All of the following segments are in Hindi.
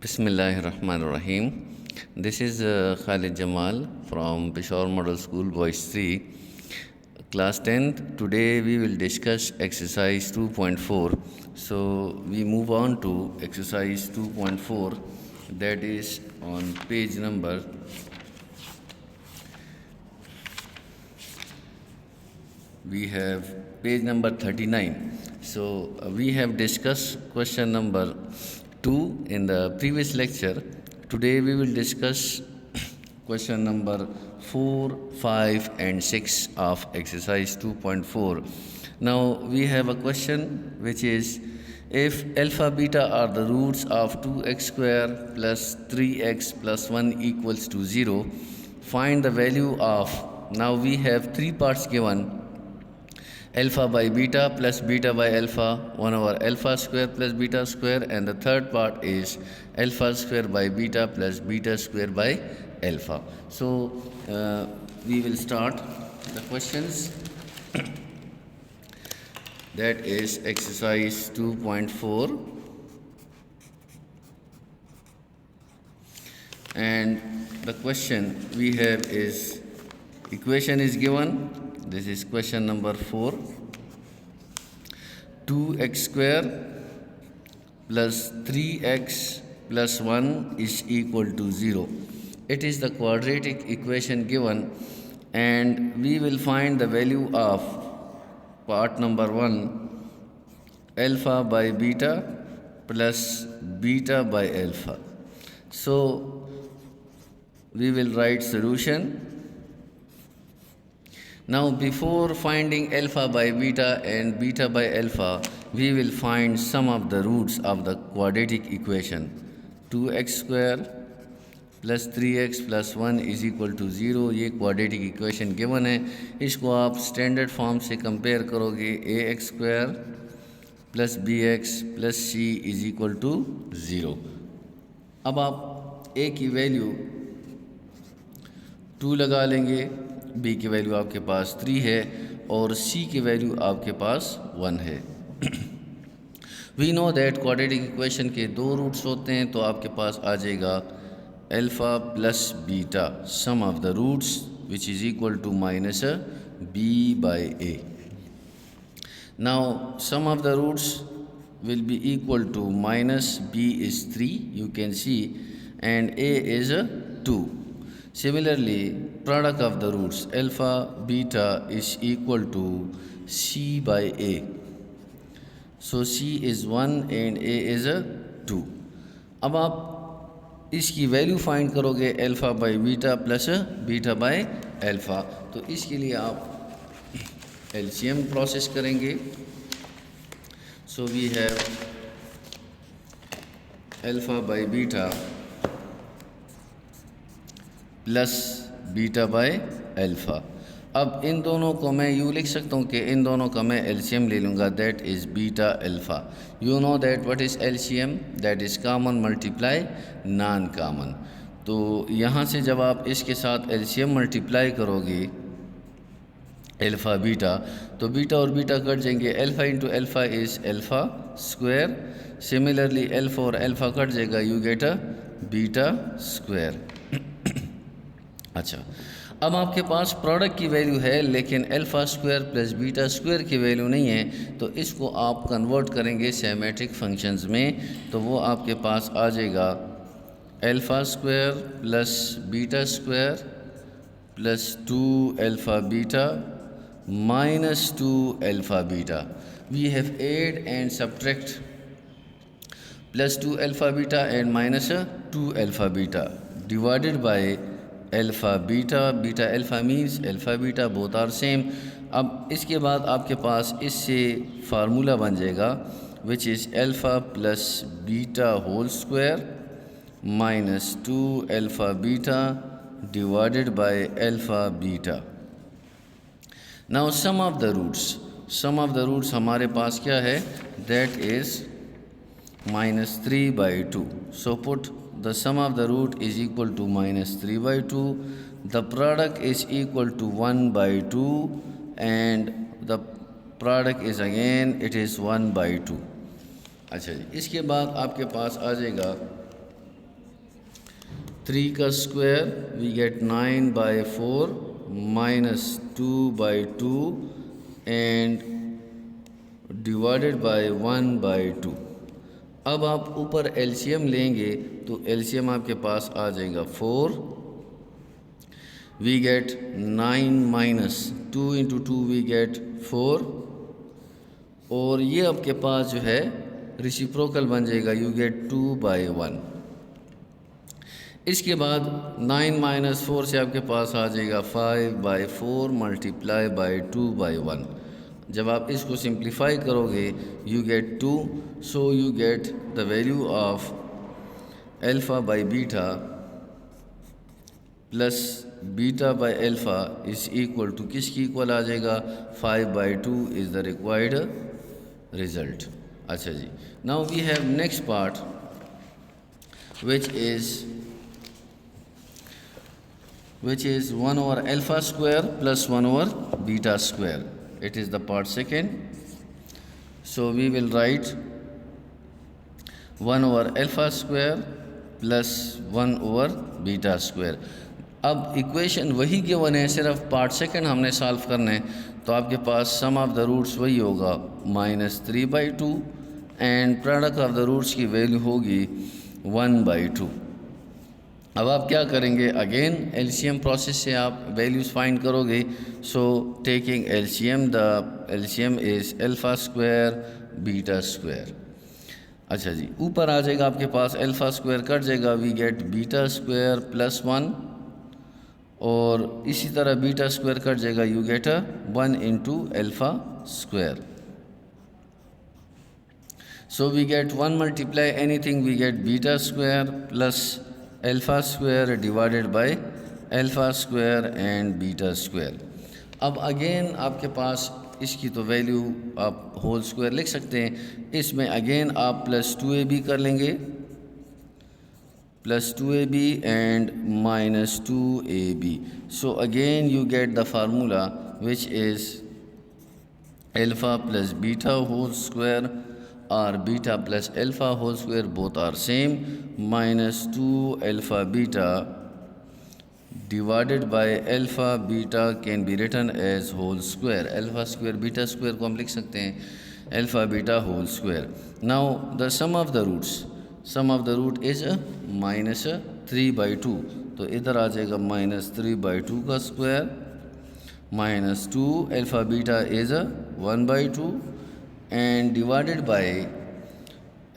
Bismillahirrahmanirrahim. This is Khalid Jamal from Peshawar Model School, Boys 3, Class 10th. Today we will discuss exercise 2.4. So we move on to exercise 2.4, that is on page number 39. So we have discussed question number 2 in the previous lecture. Today we will discuss question number 4, 5 and 6 of exercise 2.4. Now we have a question which is, if alpha beta are the roots of 2x square plus 3x plus 1 equals to 0, find the value of, now we have three parts given, alpha by beta plus beta by alpha, 1 over alpha square plus beta square, and the third part is alpha square by beta plus beta square by alpha. So we will start the questions. That is exercise 2.4, and the question we have is, equation is given. This is question number 4. 2x square plus 3x plus 1 is equal to 0. It is the quadratic equation given, and we will find the value of part number 1, alpha by beta plus beta by alpha. So we will write solution. Now before finding alpha by beta and beta by alpha, we will find sum of the roots of the quadratic equation. 2x square plus 3x plus 1 is equal to 0. ये quadratic equation given है. इसको आप standard form से compare करोगे, ax square plus bx plus c is equal to 0. अब आप a की वैल्यू 2 लगा लेंगे, b की वैल्यू आपके पास 3 है और c की वैल्यू आपके पास 1 है. We know that quadratic equation के दो रूट्स होते हैं, तो आपके पास आ जाएगा alpha plus beta, sum of the roots which is equal to minus b by a. Now sum of the roots will be equal to minus b is 3, you can see, and a is 2. Similarly, product of the roots alpha beta is equal to c by a. So c is 1 and a is 2. अब आप इसकी वैल्यू फाइंड करोगे alpha by beta plus beta by alpha, तो इसके लिए आप एलसीएम प्रोसेस करेंगे. So we have alpha by beta plus beta by alpha. अब इन दोनों को मैं यूँ लिख सकता हूँ कि इन दोनों का मैं एलसीएम ले लूँगा, that is beta alpha. You know that what is LCM, that is common multiply non common. तो यहाँ से जब आप इसके साथ एलसीएम मल्टीप्लाई करोगे अल्फ़ा बीटा, तो बीटा और बीटा कट जाएंगे. Alpha into alpha is alpha square. Similarly alpha और अल्फ़ा कट जाएगा, you get a beta square. अच्छा, अब आपके पास प्रोडक्ट की वैल्यू है लेकिन alpha square plus beta square की वैल्यू नहीं है, तो इसको आप कन्वर्ट करेंगे सिमेट्रिक फंक्शंस में, तो वो आपके पास आ जाएगा alpha square plus beta square plus 2 alpha beta minus 2 alpha beta. We have add and subtract plus 2 alpha beta and minus 2 alpha beta divided by alpha beta. Beta alpha means alpha beta both are same. अब इसके बाद आपके पास इससे फार्मूला बन जाएगा which is alpha plus beta whole square minus 2 alpha beta divided by alpha beta. Now sum of the roots हमारे पास क्या है, that is minus 3 by 2. So put the sum of the root is equal to minus 3 by 2. The product is equal to 1 by 2 and the product is again it is 1 by 2. अच्छा जी, इसके बाद आपके पास आ जाएगा 3 का square we get 9/4 minus 2/2 and divided by 1/2। अब आप ऊपर एलसीएम लेंगे तो एलसीएम आपके पास आ जाएगा 4, we get 9 minus 2 into 2 we get 4, और ये आपके पास जो है रेसिप्रोकल बन जाएगा, यू गेट 2/1। इसके बाद 9 माइनस 4 से आपके पास आ जाएगा 5/4 मल्टीप्लाई बाय 2/1। जब आप इसको सिंप्लीफाई करोगे you get 2, so you get the value of alpha by beta plus beta by alpha is equal to किसकी इक्वल आ जाएगा, 5/2 इज़ द रिक्वायर्ड रिज़ल्ट। अच्छा जी, now we have next part which is 1 over alpha square plus 1 over beta square. It is the part second. So we will write 1 over alpha square plus 1 over beta square. अब इक्वेशन वही गिवन है, सिर्फ पार्ट सेकंड हमने सॉल्व करना है। तो आपके पास सम ऑफ द रूट्स वही होगा -3/2 and product of the roots की वैल्यू होगी 1/2। अब आप क्या करेंगे, अगेन एलसीएम प्रोसेस से आप वैल्यूज़ फाइंड करोगे। So taking LCM, the LCM is alpha square beta square. अच्छा जी, ऊपर आ जाएगा आपके पास अल्फ़ा स्क्वायर कट जाएगा, we get beta square plus 1, और इसी तरह बीटा स्क्वायर कट जाएगा, you get 1 into alpha square. So we get 1 multiply anything, we get beta square plus alpha square divided by alpha square and beta square. अब अगेन आपके पास इसकी तो वैल्यू आप होल स्क्वायर लिख सकते हैं। इसमें अगेन आप प्लस 2ab कर लेंगे, plus 2ab and minus 2ab। So again you get the formula which is alpha plus beta whole square or beta plus alpha whole square, both are same, minus 2 alpha beta divided by alpha beta can be written as whole square. Alpha square beta square को हम लिख सकते हैं alpha beta whole square. Now the sum of the roots, sum of the root is -3/2, तो इधर आ जाएगा -3/2 का square minus 2 alpha beta is 1/2 and divided by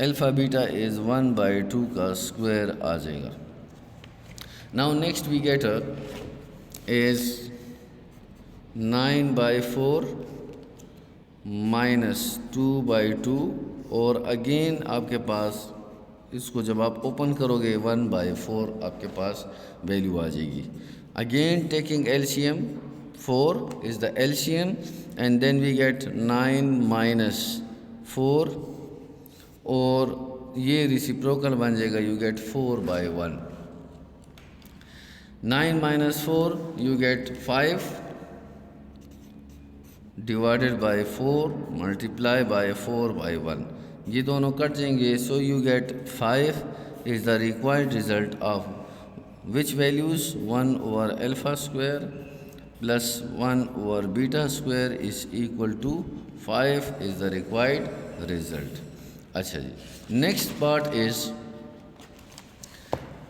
alpha beta is 1/2 का स्क्वायर आ जाएगा। Now next we get is 9/4 minus 2/2, और अगेन आपके पास इसको जब आप ओपन करोगे 1/4 आपके पास वैल्यू आ जाएगी। Again taking LCM, 4 is the LCM and then we get 9 minus 4, और ये रेसिप्रोकल बन जाएगा, you get 4/1। 9 minus 4 you get 5 divided by 4 multiply by 4/1, ये दोनों कट जाएंगे। so you get 5 is the required result of which values, 1 over alpha square plus 1 over beta square is equal to 5 is the required result. अच्छा जी, next part is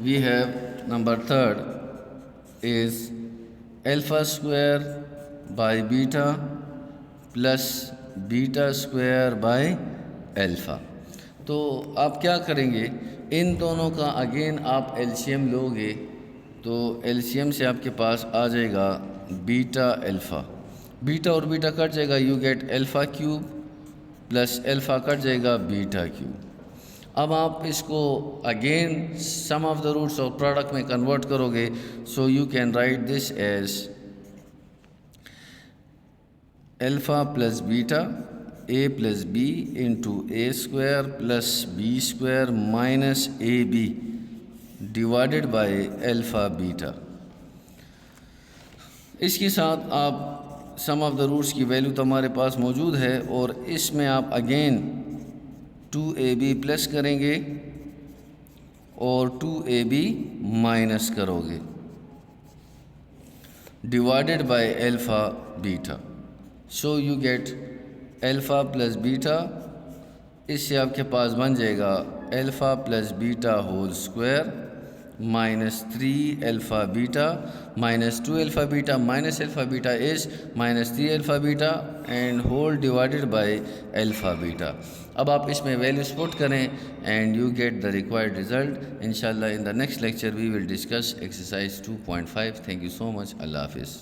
we have number 3rd is alpha square by beta plus beta square by alpha। तो आप क्या करेंगे, इन दोनों का अगेन आप एलसीएम लोगे, तो एलसीएम से आपके पास आ जाएगा बीटा अल्फ़ा, बीटा और बीटा कट जाएगा, you get alpha cube plus alpha cut जाएगा बीटा क्यूब। अब आप इसको again sum of the roots और प्रोडक्ट में कन्वर्ट करोगे, so you can write this as alpha plus beta a plus b into a square plus b square minus a b divided by alpha beta. इसके साथ आप सम ऑफ द रूट्स की वैल्यू तो हमारे पास मौजूद है, और इसमें आप अगेन 2ab प्लस करेंगे और 2ab माइनस करोगे divided by alpha beta, so you get alpha plus beta. इससे आपके पास बन जाएगा alpha plus beta whole square minus 3 alpha beta minus 2 alpha beta minus alpha beta is minus 3 alpha beta and whole divided by alpha beta. अब आप इसमें वैल्यूज पुट करें and you get the required result. इंशाल्लाह in the next lecture we will discuss exercise 2.5। Thank you so much. अल्लाह हाफिज़।